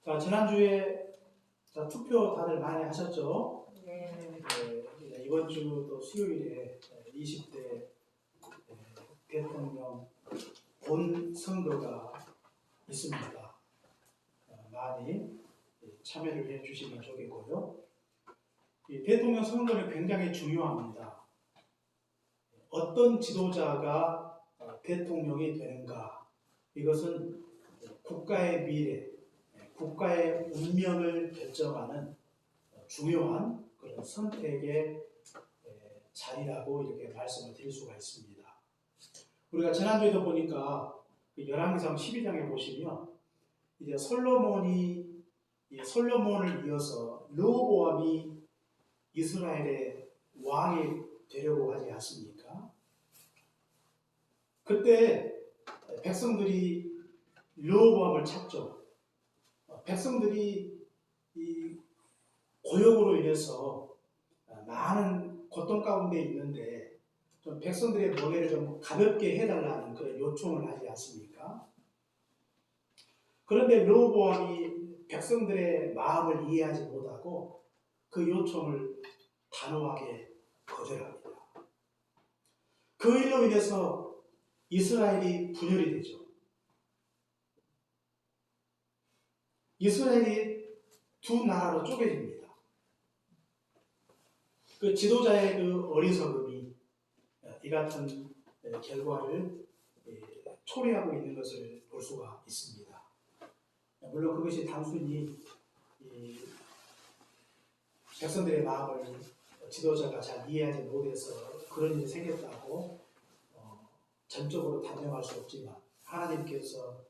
자, 지난주에 투표 다들 많이 하셨죠? 네. 이번 주도 수요일에 20대 대통령 본선거가 있습니다. 많이 참여를 해 주시면 좋겠고요. 이 대통령 선거는 굉장히 중요합니다. 어떤 지도자가 대통령이 되는가, 이것은 국가의 미래, 국가의 운명을 결정하는 중요한 그런 선택의 자리라고 이렇게 말씀을 드릴 수가 있습니다. 우리가 지난주에도 보니까 열왕기상 12장에 보시면 이제 솔로몬을 이어서 르호보암이 이스라엘의 왕이 되려고 하지 않습니까? 그때 백성들이 르호보암을 찾죠. 백성들이 이 고역으로 인해서 많은 고통 가운데 있는데 좀 백성들의 멍에를 좀 가볍게 해달라는 그런 요청을 하지 않습니까? 그런데 르호보암이 백성들의 마음을 이해하지 못하고 그 요청을 단호하게 거절합니다. 그 일로 인해서 이스라엘이 분열이 되죠. 이스라엘이 두 나라로 쪼개집니다. 그 지도자의 그 어리석음이 이 같은 결과를 초래하고 있는 것을 볼 수가 있습니다. 물론 그것이 단순히 백성들의 마음을 지도자가 잘 이해하지 못해서 그런 일이 생겼다고 전적으로 단정할 수 없지만, 하나님께서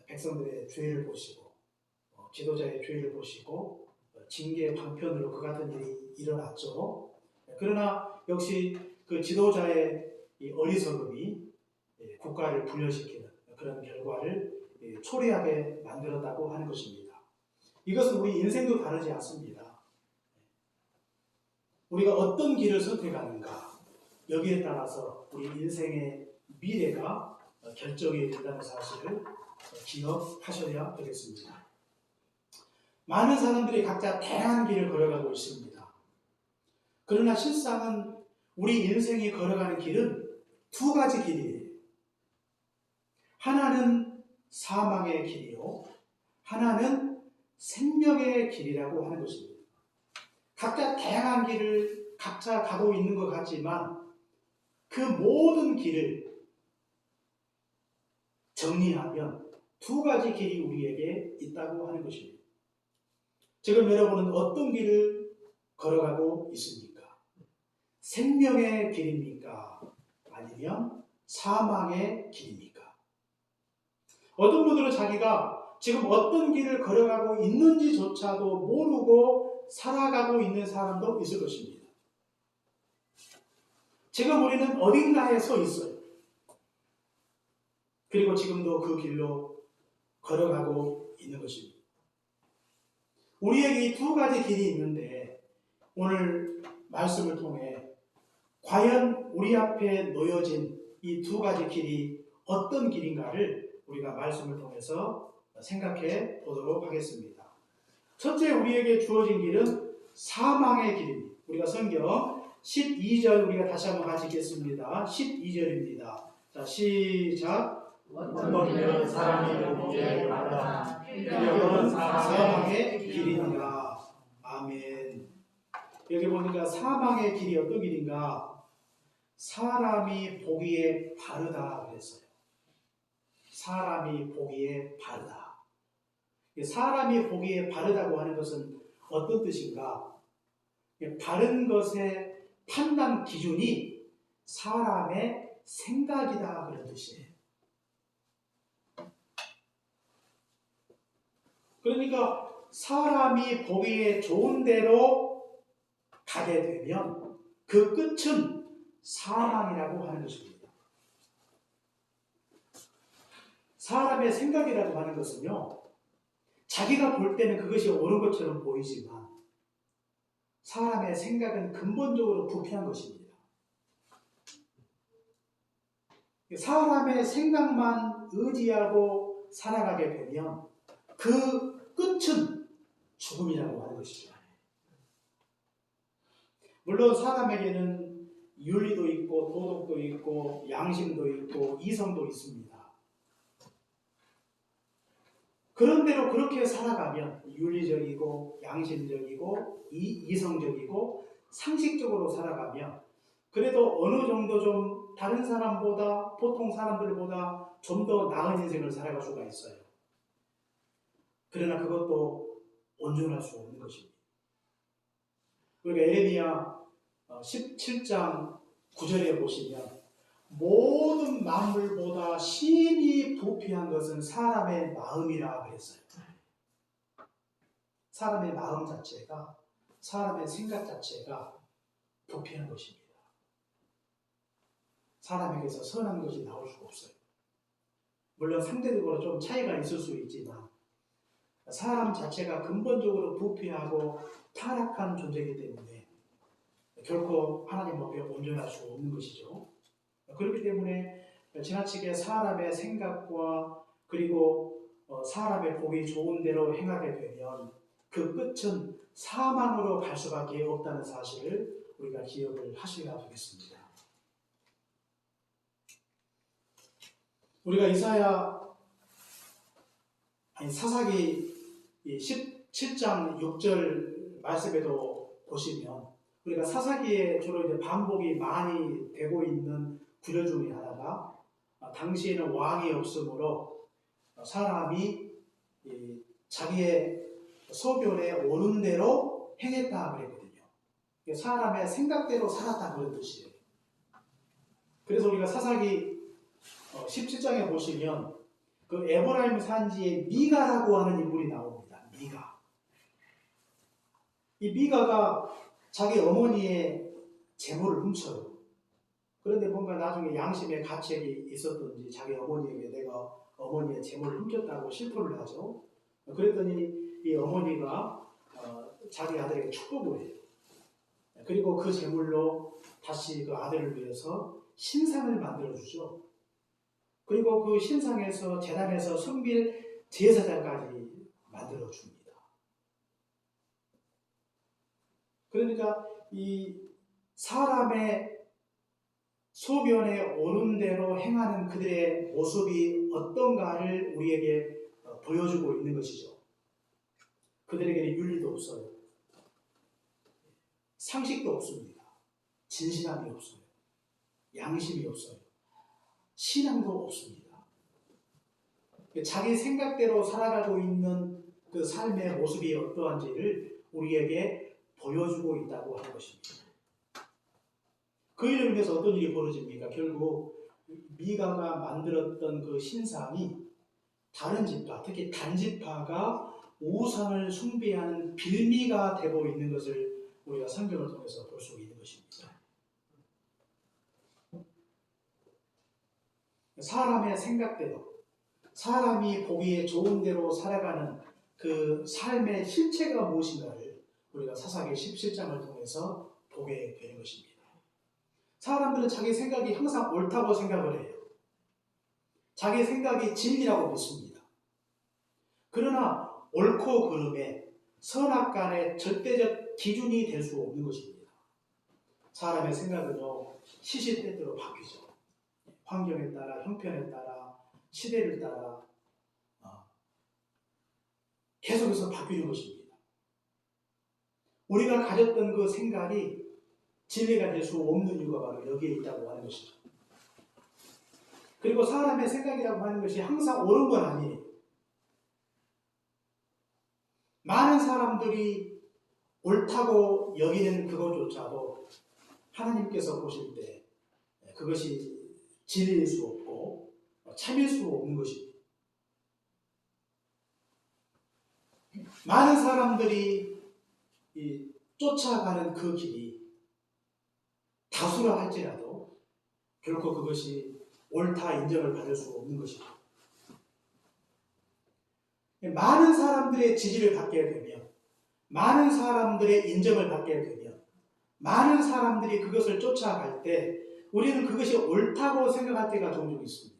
백성들의 죄를 보시고 지도자의 죄를 보시고 징계 방편으로 그 같은 일이 일어났죠. 그러나 역시 그 지도자의 이 어리석음이 국가를 분열시키는 그런 결과를 초래하게 만들었다고 하는 것입니다. 이것은 우리 인생도 다르지 않습니다. 우리가 어떤 길을 선택하는가, 여기에 따라서 우리 인생의 미래가 결정이 된다는 사실을 기억하셔야 되겠습니다. 많은 사람들이 각자 다양한 길을 걸어가고 있습니다. 그러나 실상은 우리 인생이 걸어가는 길은 두 가지 길이에요. 하나는 사망의 길이요, 하나는 생명의 길이라고 하는 것입니다. 각자 다양한 길을 각자 가고 있는 것 같지만 그 모든 길을 정리하면 두 가지 길이 우리에게 있다고 하는 것입니다. 지금 여러분은 어떤 길을 걸어가고 있습니까? 생명의 길입니까? 아니면 사망의 길입니까? 어떤 분들은 자기가 지금 어떤 길을 걸어가고 있는지조차도 모르고 살아가고 있는 사람도 있을 것입니다. 지금 우리는 어딘가에 서 있어요. 그리고 지금도 그 길로 걸어가고 있는 것입니다. 우리에게 이 두 가지 길이 있는데 오늘 말씀을 통해 과연 우리 앞에 놓여진 이 두 가지 길이 어떤 길인가를 우리가 말씀을 통해서 생각해 보도록 하겠습니다. 첫째, 우리에게 주어진 길은 사망의 길입니다. 우리가 성경 12절 우리가 다시 한번 같이 읽겠습니다. 12절입니다. 자, 시작. 어떤 사람이 보기에 바르다 이건 사망의 길인가. 아멘. 여기 보니까 사망의 길이 어떤 길인가? 사람이 보기에 바르다 그랬어요. 사람이 보기에 바르다. 사람이 보기에 바르다고 하는 것은 어떤 뜻인가? 바른 것의 판단 기준이 사람의 생각이다 그런 뜻이에요. 그러니까 사람이 보기에 좋은 대로 가게 되면 그 끝은 사망이라고 하는 것입니다. 사람의 생각이라고 하는 것은요, 자기가 볼 때는 그것이 옳은 것처럼 보이지만 사람의 생각은 근본적으로 부패한 것입니다. 사람의 생각만 의지하고 살아가게 되면 그 끝은 죽음이라고 하는 것이죠. 물론 사람에게는 윤리도 있고 도덕도 있고 양심도 있고 이성도 있습니다. 그런대로 그렇게 살아가면 윤리적이고 양심적이고 이성적이고 상식적으로 살아가면 그래도 어느 정도 좀 다른 사람보다 보통 사람들보다 좀 더 나은 인생을 살아갈 수가 있어요. 그러나 그것도 온전할 수 없는 것입니다. 그러니까 에레미야 17장 9절에 보시면 모든 만물보다 심히 부패한 것은 사람의 마음이라 그랬어요. 사람의 마음 자체가, 사람의 생각 자체가 부패한 것입니다. 사람에게서 선한 것이 나올 수가 없어요. 물론 상대적으로 좀 차이가 있을 수 있지만 사람 자체가 근본적으로 부패하고 타락한 존재이기 때문에 결코 하나님 앞에 온전할 수 없는 것이죠. 그렇기 때문에 지나치게 사람의 생각과 그리고 사람의 보기 좋은 대로 행하게 되면 그 끝은 사망으로 갈 수밖에 없다는 사실을 우리가 기억을 하셔야 되겠습니다. 우리가 사사기 17장 6절 말씀에도 보시면 우리가 사사기에 주로 이제 반복이 많이 되고 있는 구절 중에 하나가 당시에는 왕이 없으므로 사람이 자기의 소견에 오른 대로 행했다 그랬거든요. 사람의 생각대로 살았다 그런 뜻이에요. 그래서 우리가 사사기 17장에 보시면 그 에브라임 산지에 미가라고 하는 인물이 나옵니다. 미가. 이 미가가 자기 어머니의 재물을 훔쳐요. 그런데 뭔가 나중에 양심의 가책이 있었던지 자기 어머니에게 내가 어머니의 재물을 훔쳤다고 실토를 하죠. 그랬더니 이 어머니가 자기 아들에게 축복을 해요. 그리고 그 재물로 다시 그 아들을 위해서 신상을 만들어주죠. 그리고 그 신상에서 제단에서 섬길 제사장까지 만들어줍니다. 그러니까 이 사람의 소견에 오른 대로 행하는 그들의 모습이 어떤가를 우리에게 보여주고 있는 것이죠. 그들에게는 윤리도 없어요. 상식도 없습니다. 진실함이 없어요. 양심이 없어요. 신앙도 없습니다. 자기 생각대로 살아가고 있는 그 삶의 모습이 어떠한지를 우리에게 보여주고 있다고 하는 것입니다. 그 일을 위해서 어떤 일이 벌어집니까? 결국 미가가 만들었던 그 신상이 다른 지파, 특히 단지파가 우상을 숭배하는 빌미가 되고 있는 것을 우리가 성경을 통해서 볼 수 있는 것입니다. 사람의 생각대로, 사람이 보기에 좋은 대로 살아가는 그 삶의 실체가 무엇인가를 우리가 사사기 17장을 통해서 보게 되는 것입니다. 사람들은 자기 생각이 항상 옳다고 생각을 해요. 자기 생각이 진리라고 믿습니다. 그러나 옳고 그름에 선악간의 절대적 기준이 될 수 없는 것입니다. 사람의 생각은요, 시시때때로 바뀌죠. 환경에 따라, 형편에 따라, 시대를 따라 계속해서 바뀌는 것입니다. 우리가 가졌던 그 생각이 진리가 될 수 없는 이유가 바로 여기에 있다고 하는 것이죠. 그리고 사람의 생각이라고 하는 것이 항상 옳은 건 아니에요. 많은 사람들이 옳다고 여기는 그것조차도 하나님께서 보실 때 그것이 진리일 수 없고 참일 수 없는 것입니다. 많은 사람들이 쫓아가는 그 길이 다수라 할지라도 결코 그것이 옳다 인정을 받을 수 없는 것입니다. 많은 사람들의 지지를 받게 되면, 많은 사람들의 인정을 받게 되면, 많은 사람들이 그것을 쫓아갈 때 우리는 그것이 옳다고 생각할 때가 종종 있습니다.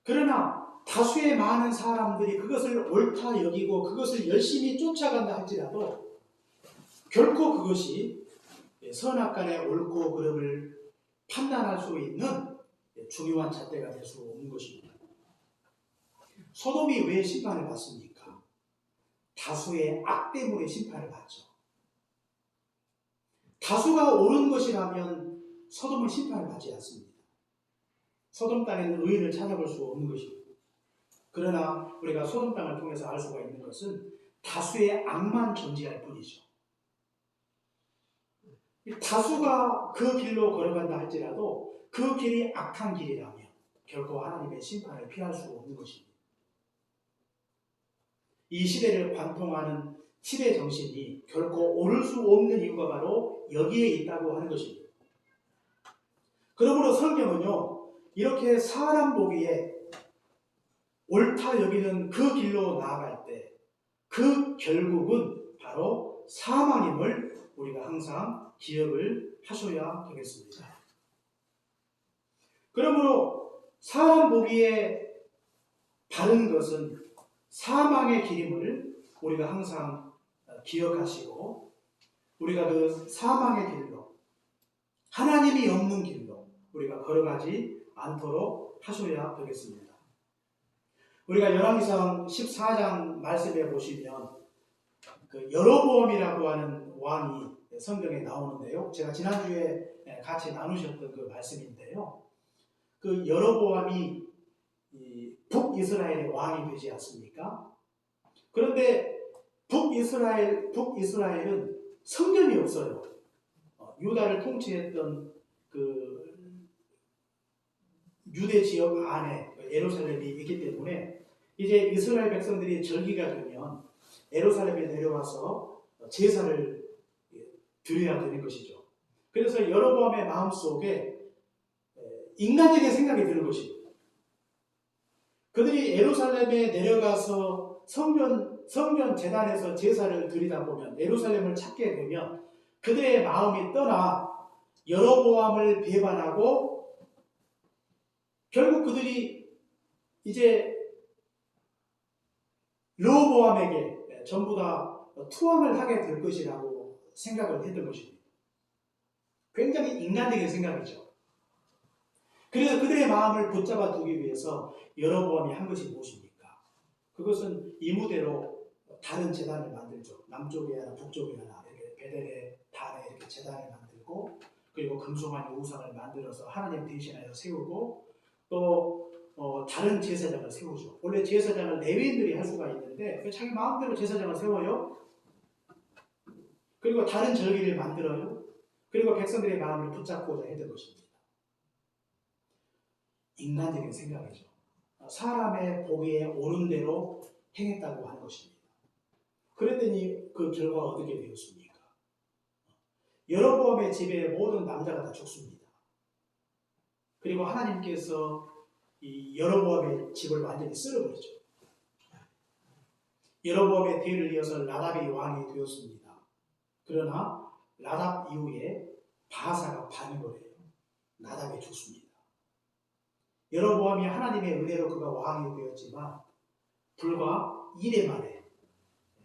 그러나 다수의 많은 사람들이 그것을 옳다 여기고 그것을 열심히 쫓아간다 할지라도 결코 그것이 선악간의 옳고 그름을 판단할 수 있는 중요한 잣대가 될 수 없는 것입니다. 소돔이 왜 심판을 받습니까? 다수의 악 때문에 심판을 받죠. 다수가 옳은 것이라면 소돔은 심판을 받지 않습니다. 소돔 땅에는 의인을 찾아볼 수 없는 것입니다. 그러나 우리가 소돔 땅을 통해서 알 수가 있는 것은 다수의 악만 존재할 뿐이죠. 다수가 그 길로 걸어간다 할지라도 그 길이 악한 길이라면 결코 하나님의 심판을 피할 수 없는 것입니다. 이 시대를 관통하는 시대 정신이 결코 오를 수 없는 이유가 바로 여기에 있다고 하는 것입니다. 그러므로 성경은요, 이렇게 사람 보기에 옳다 여기는 그 길로 나아갈 때 그 결국은 바로 사망임을 우리가 항상 기억을 하셔야 되겠습니다. 그러므로 사람 보기에 바른 것은 사망의 길임을 우리가 항상 기억하시고 우리가 그 사망의 길로 하나님이 없는 길로 우리가 걸어가지 않도록 하셔야 되겠습니다. 우리가 열왕기상 14장 말씀에 보시면 그 여로보암이라고 하는 왕이 성경에 나오는데요. 제가 지난주에 같이 나누셨던 그 말씀인데요. 그 여로보암이 북이스라엘의 왕이 되지 않습니까? 그런데 북이스라엘은 성전이 없어요. 유다를 통치했던 그 유대 지역 안에 예루살렘이 있기 때문에 이제 이스라엘 백성들이 절기가 되면 예루살렘에 내려와서 제사를 드려야 되는 것이죠. 그래서 여로보암의 마음속에 인간적인 생각이 드는 것입니다. 그들이 예루살렘에 내려가서 성전 제단에서 제사를 드리다 보면 예루살렘을 찾게 되면 그들의 마음이 떠나 여로보암을 배반하고 결국 그들이 이제 르호보암에게 전부 다 투항을 하게 될 것이라고 생각을 했던 것입니다. 굉장히 인간적인 생각이죠. 그래서 그들의 마음을 붙잡아 두기 위해서 여로보암이 한 것이 무엇입니까? 그것은 이무대로 다른 제단을 만들죠. 남쪽에 하나, 북쪽에 하나, 이렇게 베델의 단에 이렇게 제단을 만들고, 그리고 금송아지 우상을 만들어서 하나님 대신하여 세우고, 또 다른 제사장을 세우죠. 원래 제사장을 레위인들이 할 수가 있는데 자기 마음대로 제사장을 세워요. 그리고 다른 절기를 만들어요. 그리고 백성들의 마음을 붙잡고자 했던 것입니다. 인간적인 생각이죠. 사람의 보기에 옳은 대로 행했다고 하는 것입니다. 그랬더니 그 결과가 어떻게 되었습니까? 여로보암의 집에 모든 남자가 다 죽습니다. 그리고 하나님께서 이 여로보암의 집을 완전히 쓸어버리죠. 여로보암의 뒤를 이어서 라답이 왕이 되었습니다. 그러나 라답 이후에 바사가 반역을 해요. 나답이 죽습니다. 여로보암이 하나님의 은혜로 그가 왕이 되었지만 불과 1회 만에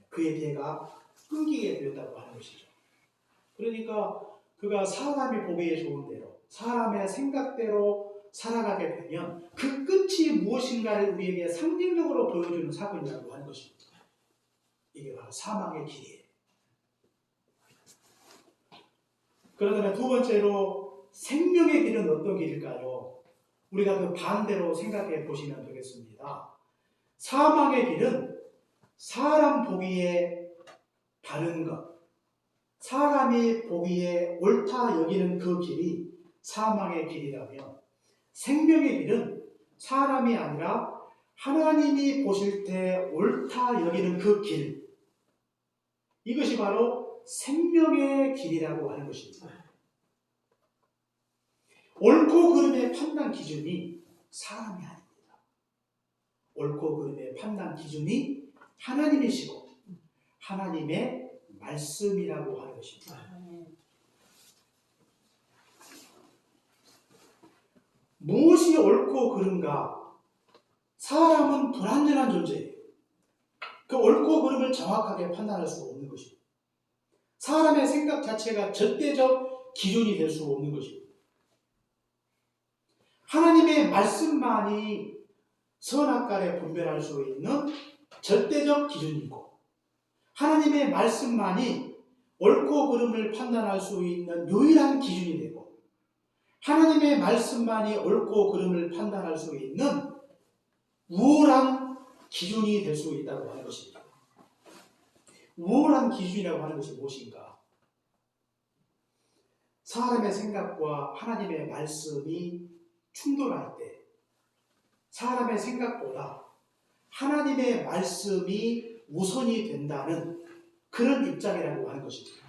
그의 배가 끊기게 되었다고 하는 것이죠. 그러니까 그가 사람이 보기에 좋은 대로 사람의 생각대로 살아가게 되면 그 끝이 무엇인가를 우리에게 상징적으로 보여주는 사건이라고 하는 것입니다. 이게 바로 사망의 길이에요. 그러다가 두 번째로 생명의 길은 어떤 길일까요? 우리가 그 반대로 생각해 보시면 되겠습니다. 사망의 길은 사람 보기에 바른 것, 사람이 보기에 옳다 여기는 그 길이 사망의 길이라면 생명의 길은 사람이 아니라 하나님이 보실 때 옳다 여기는 그 길, 이것이 바로 생명의 길이라고 하는 것입니다. 옳고 그름의 판단 기준이 사람이 아닙니다. 옳고 그름의 판단 기준이 하나님이시고 하나님의 말씀이라고 하는 것입니다. 무엇이 옳고 그른가? 사람은 불완전한 존재예요. 그 옳고 그름을 정확하게 판단할 수가 없는 것입니다. 사람의 생각 자체가 절대적 기준이 될 수 없는 것입니다. 하나님의 말씀만이 선악과를 분별할 수 있는 절대적 기준이고, 하나님의 말씀만이 옳고 그름을 판단할 수 있는 유일한 기준이 되고, 하나님의 말씀만이 옳고 그름을 판단할 수 있는 우월한 기준이 될 수 있다고 하는 것입니다. 우월한 기준이라고 하는 것이 무엇인가? 사람의 생각과 하나님의 말씀이 충돌할 때 사람의 생각보다 하나님의 말씀이 우선이 된다는 그런 입장이라고 하는 것입니다.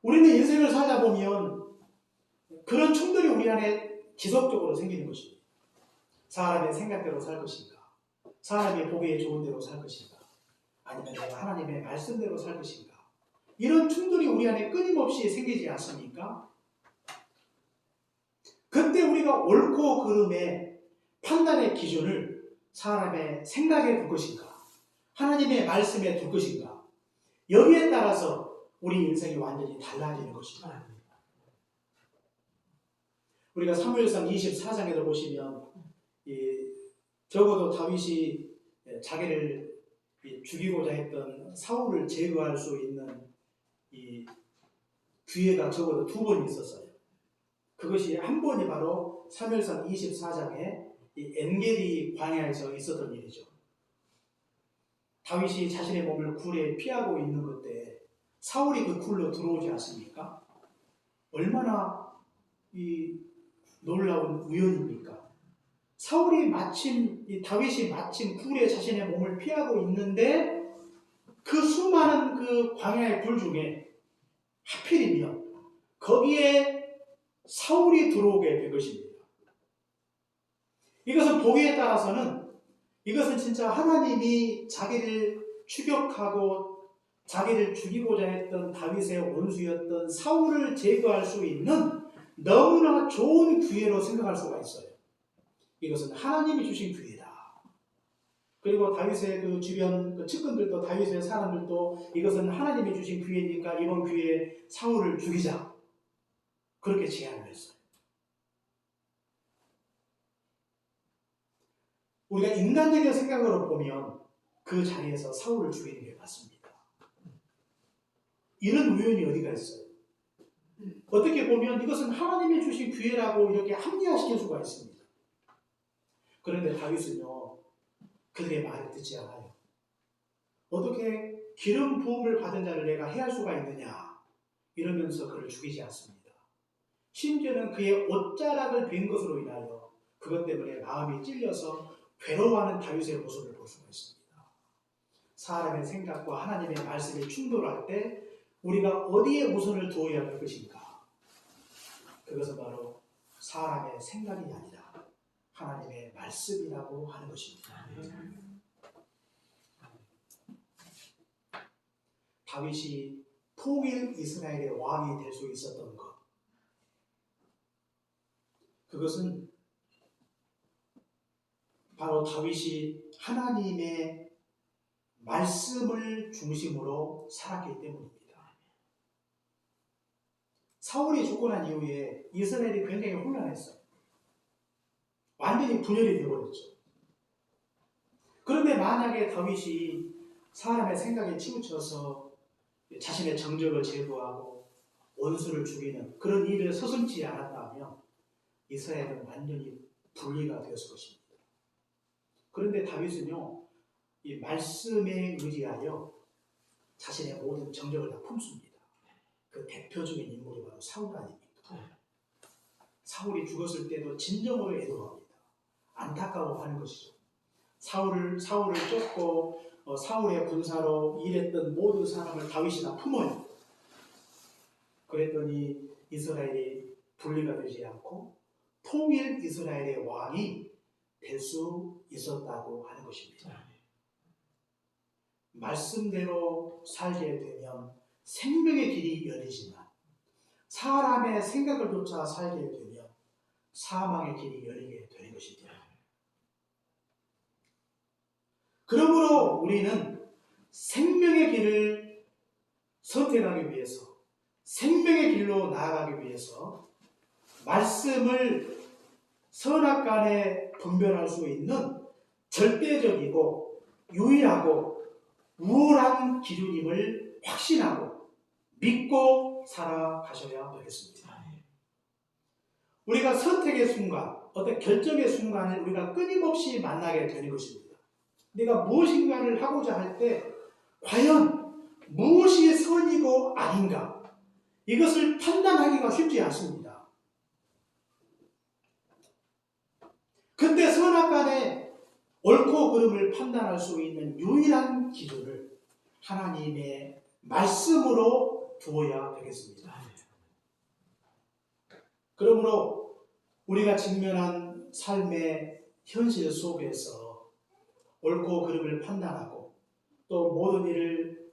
우리는 인생을 살다 보면 그런 충돌이 우리 안에 지속적으로 생기는 것입니다. 사람의 생각대로 살 것인가? 사람이 보기에 좋은 대로 살 것인가? 아니면 내가 하나님의 말씀대로 살 것인가? 이런 충돌이 우리 안에 끊임없이 생기지 않습니까? 그때 우리가 옳고 그름의 판단의 기준을 사람의 생각에 둘 것인가? 하나님의 말씀에 둘 것인가? 여기에 따라서 우리 인생이 완전히 달라지는 것입니다. 우리가 사무엘상 24장에도 보시면 적어도 다윗이 자기를 죽이고자 했던 사울을 제거할 수 있는 이 기회가 적어도 2번 있었어요. 그것이 한 번이 바로 사무엘상 24장에 이 엔게디 광야에서 있었던 일이죠. 다윗이 자신의 몸을 굴에 피하고 있는 그때 사울이 그 굴로 들어오지 않습니까? 얼마나 이 놀라운 우연입니까? 다윗이 마침 굴에 자신의 몸을 피하고 있는데 그 수많은 그 광야의 굴 중에 하필이면 거기에 사울이 들어오게 된 것입니다. 이것은 보기에 따라서는 이것은 진짜 하나님이 자기를 추격하고 자기를 죽이고자 했던 다윗의 원수였던 사울을 제거할 수 있는 너무나 좋은 기회로 생각할 수가 있어요. 이것은 하나님이 주신 기회다. 그리고 다윗의 그 주변 그 측근들도 다윗의 사람들도 이것은 하나님이 주신 기회니까 이번 기회에 사울을 죽이자. 그렇게 제안을 했어요. 우리가 인간적인 생각으로 보면 그 자리에서 사울을 죽이는 게 맞습니다. 이런 우연이 어디가 있어요? 어떻게 보면 이것은 하나님이 주신 기회라고 이렇게 합리화시킬 수가 있습니다. 그런데 다윗은요, 그들의 말을 듣지 않아요. 어떻게 기름 부음을 받은 자를 내가 해할 수가 있느냐 이러면서 그를 죽이지 않습니다. 심지어는 그의 옷자락을 벤 것으로 인하여 그것 때문에 마음이 찔려서 괴로워하는 다윗의 모습을 볼 수가 있습니다. 사람의 생각과 하나님의 말씀이 충돌할 때 우리가 어디에 우선을 두어야 할 것인가? 그것은 바로 사람의 생각이 아니라 하나님의 말씀이라고 하는 것입니다. 다윗이 통일 이스라엘의 왕이 될 수 있었던 것, 그것은 바로 다윗이 하나님의 말씀을 중심으로 살았기 때문입니다. 사울이 죽고 난 이후에 이스라엘이 굉장히 혼란했어요. 완전히 분열이 되어버렸죠. 그런데 만약에 다윗이 사람의 생각에 치우쳐서 자신의 정적을 제거하고 원수를 죽이는 그런 일을 서슴지 않았다면 이스라엘은 완전히 분리가 되었을 것입니다. 그런데 다윗은요, 이 말씀에 의지하여 자신의 모든 정적을 다 품습니다. 그 대표적인 인물이 바로 사울 아닙니까? 사울이 죽었을 때도 진정으로 애도합니다. 안타까워하는 것이죠. 사울을 쫓고 사울의 군사로 일했던 모든 사람을 다윗이 다 품어요. 그랬더니 이스라엘이 분리가 되지 않고 통일 이스라엘의 왕이 될 수 있었다고 하는 것입니다. 말씀대로 살게 되면 생명의 길이 열리지만 사람의 생각을 쫓아 살게 되면 사망의 길이 열리게 되는 것입니다. 그러므로 우리는 생명의 길을 선택하기 위해서, 생명의 길로 나아가기 위해서 말씀을 선악간에 분별할 수 있는 절대적이고 유일하고 우월한 기준임을 확신하고 믿고 살아가셔야 되겠습니다. 우리가 선택의 순간, 어떤 결정의 순간을 우리가 끊임없이 만나게 되는 것입니다. 내가 무엇인가를 하고자 할 때 과연 무엇이 선이고 아닌가, 이것을 판단하기가 쉽지 않습니다. 근데 선악간에 옳고 그름을 판단할 수 있는 유일한 기준을 하나님의 말씀으로 두어야 되겠습니다. 그러므로 우리가 직면한 삶의 현실 속에서 옳고 그름을 판단하고 또 모든 일을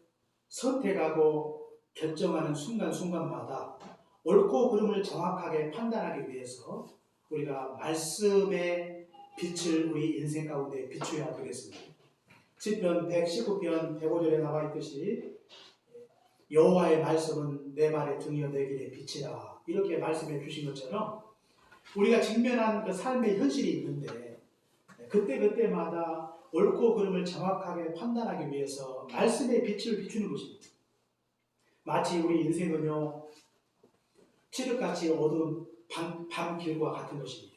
선택하고 결정하는 순간순간마다 옳고 그름을 정확하게 판단하기 위해서 우리가 말씀의 빛을 우리 인생 가운데 비춰야 되겠습니다. 시편 119편 105절에 나와 있듯이 여호와의 말씀은 내 발의 등이여 내 길의 빛이라, 이렇게 말씀해 주신 것처럼 우리가 직면한 그 삶의 현실이 있는데 그때마다 옳고 그름을 정확하게 판단하기 위해서 말씀의 빛을 비추는 것입니다. 마치 우리 인생은요, 칠흑같이 어두운 밤길과 같은 것입니다.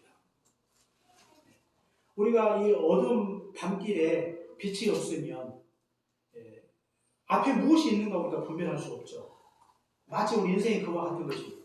우리가 이 어두운 밤길에 빛이 없으면 앞에 무엇이 있는가 우리가 분별할 수 없죠. 마치 우리 인생이 그와 같은 것입니다.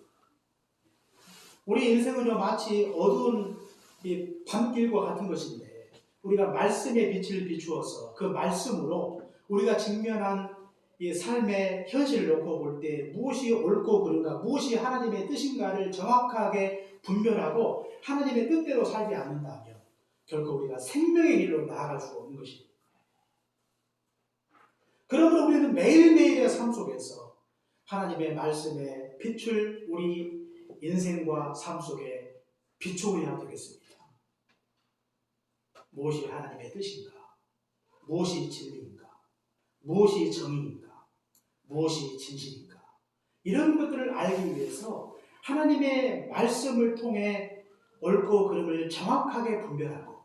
우리 인생은요, 마치 어두운 이 밤길과 같은 것인데 우리가 말씀의 빛을 비추어서 그 말씀으로 우리가 직면한 이 삶의 현실을 놓고 볼 때 무엇이 옳고 그른가, 무엇이 하나님의 뜻인가를 정확하게 분별하고 하나님의 뜻대로 살지 않는다면 결코 우리가 생명의 길로 나아갈 수 없는 것입니다. 그러므로 우리는 매일매일의 삶 속에서 하나님의 말씀의 빛을 우리 인생과 삶 속에 비추어야 되겠습니다. 무엇이 하나님의 뜻인가? 무엇이 진리인가? 무엇이 정의인가? 무엇이 진실인가? 이런 것들을 알기 위해서 하나님의 말씀을 통해 옳고 그름을 정확하게 분별하고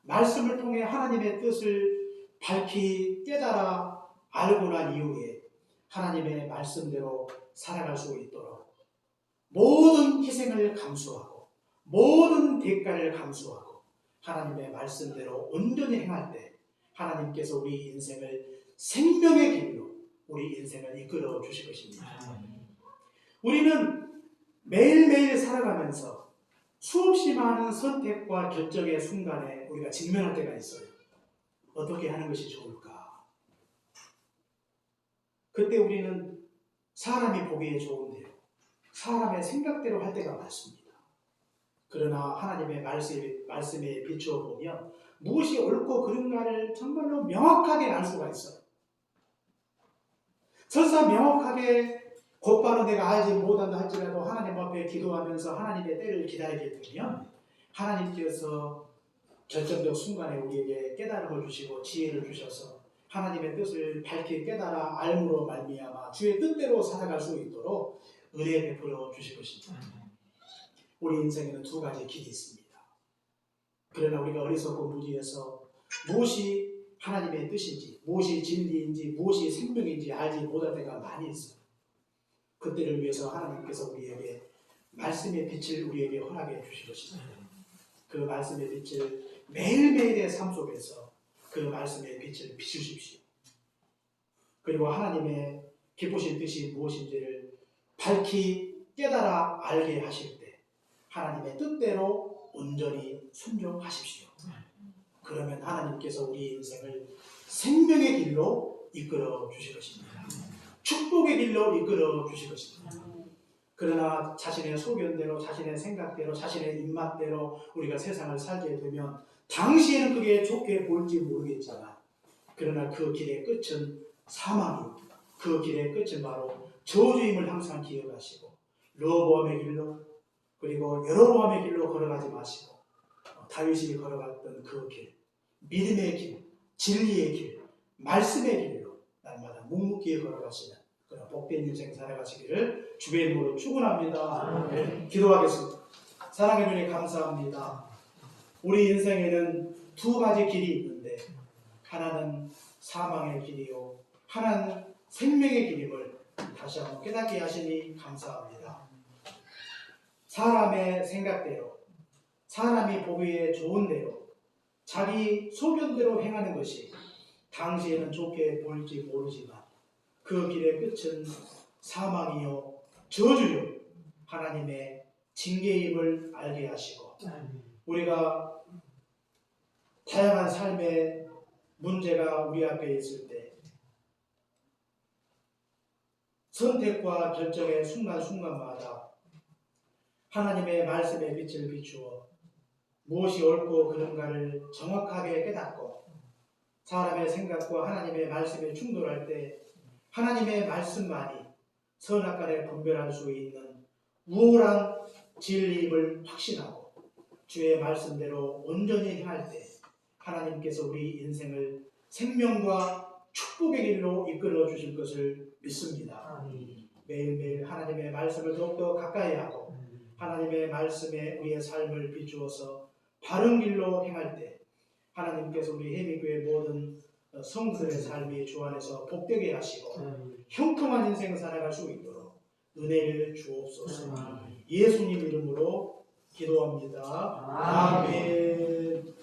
말씀을 통해 하나님의 뜻을 밝히 깨달아 알고 난 이후에 하나님의 말씀대로 살아갈 수 있도록 모든 희생을 감수하고 모든 대가를 감수하고 하나님의 말씀대로 온전히 행할 때 하나님께서 우리 인생을 생명의 길로 우리 인생을 이끌어 주실 것입니다. 우리는 매일매일 살아가면서 수없이 많은 선택과 결정의 순간에 우리가 직면할 때가 있어요. 어떻게 하는 것이 좋을까? 그때 우리는 사람이 보기에 좋은데요, 사람의 생각대로 할 때가 많습니다. 그러나 하나님의 말씀에 비추어 보면 무엇이 옳고 그른가를 정말로 명확하게 알 수가 있어요. 설사 명확하게 곧바로 내가 알지 못한다 할지라도 하나님 앞에 기도하면서 하나님의 때를 기다리게 되면 하나님께서 결정적 순간에 우리에게 깨달음을 주시고 지혜를 주셔서 하나님의 뜻을 밝히 깨달아 알므로 말미암아 주의 뜻대로 살아갈 수 있도록 은혜 베풀어 주실 것입니다. 우리 인생에는 두 가지 길이 있습니다. 그러나 우리가 어리석고 무지해서 무엇이 하나님의 뜻인지, 무엇이 진리인지, 무엇이 생명인지 알지 못할 때가 많이 있어요. 그때를 위해서 하나님께서 우리에게 말씀의 빛을 우리에게 허락해 주실 것입니다. 그 말씀의 빛을 매일매일의 삶 속에서 그 말씀의 빛을 비추십시오. 그리고 하나님의 기쁘신 뜻이 무엇인지를 밝히 깨달아 알게 하실 때 하나님의 뜻대로 온전히 순종하십시오. 그러면 하나님께서 우리 인생을 생명의 길로 이끌어 주실 것입니다. 축복의 길로 이끌어 주실 것입니다. 그러나 자신의 소견대로, 자신의 생각대로, 자신의 입맛대로 우리가 세상을 살게 되면 당시에는 그게 좋게 보일지 모르겠지만 그러나 그 길의 끝은 사망이고 그 길의 끝은 바로 저주임을 항상 기억하시고 르호보암의 길로 그리고 여로보암의 길로 걸어가지 마시고 다윗이 걸어갔던 그 길, 믿음의 길, 진리의 길, 말씀의 길로 날마다 묵묵히 걸어가시는 그런 복된 인생 살아가시기를 주의 이름으로 축원합니다. 기도하겠습니다. 사랑의 주님 감사합니다. 우리 인생에는 두 가지 길이 있는데 하나는 사망의 길이요 하나는 생명의 길임을 다시 한번 깨닫게 하시니 감사합니다. 사람의 생각대로 사람이 보기에 좋은 대로 자기 소견대로 행하는 것이 당시에는 좋게 보일지 모르지만 그 길의 끝은 사망이요 저주요 하나님의 징계임을 알게 하시고 우리가 다양한 삶의 문제가 우리 앞에 있을 때 선택과 결정의 순간순간마다 하나님의 말씀의 빛을 비추어 무엇이 옳고 그른가를 정확하게 깨닫고 사람의 생각과 하나님의 말씀에 충돌할 때 하나님의 말씀만이 선악간에 분별할 수 있는 우월한 진리임을 확신하고 주의 말씀대로 온전히 행할 때 하나님께서 우리 인생을 생명과 축복의 길로 이끌어 주실 것을 믿습니다. 매일매일 하나님의 말씀을 더욱더 가까이 하고 하나님의 말씀에 우리의 삶을 비추어서 바른 길로 행할 때 하나님께서 우리 해미교회 모든 성도들의 삶이 주 안에서 복되게 하시고 형통한 인생을 살아갈 수 있도록 은혜를 주옵소서. 예수님 이름으로 기도합니다. 아멘.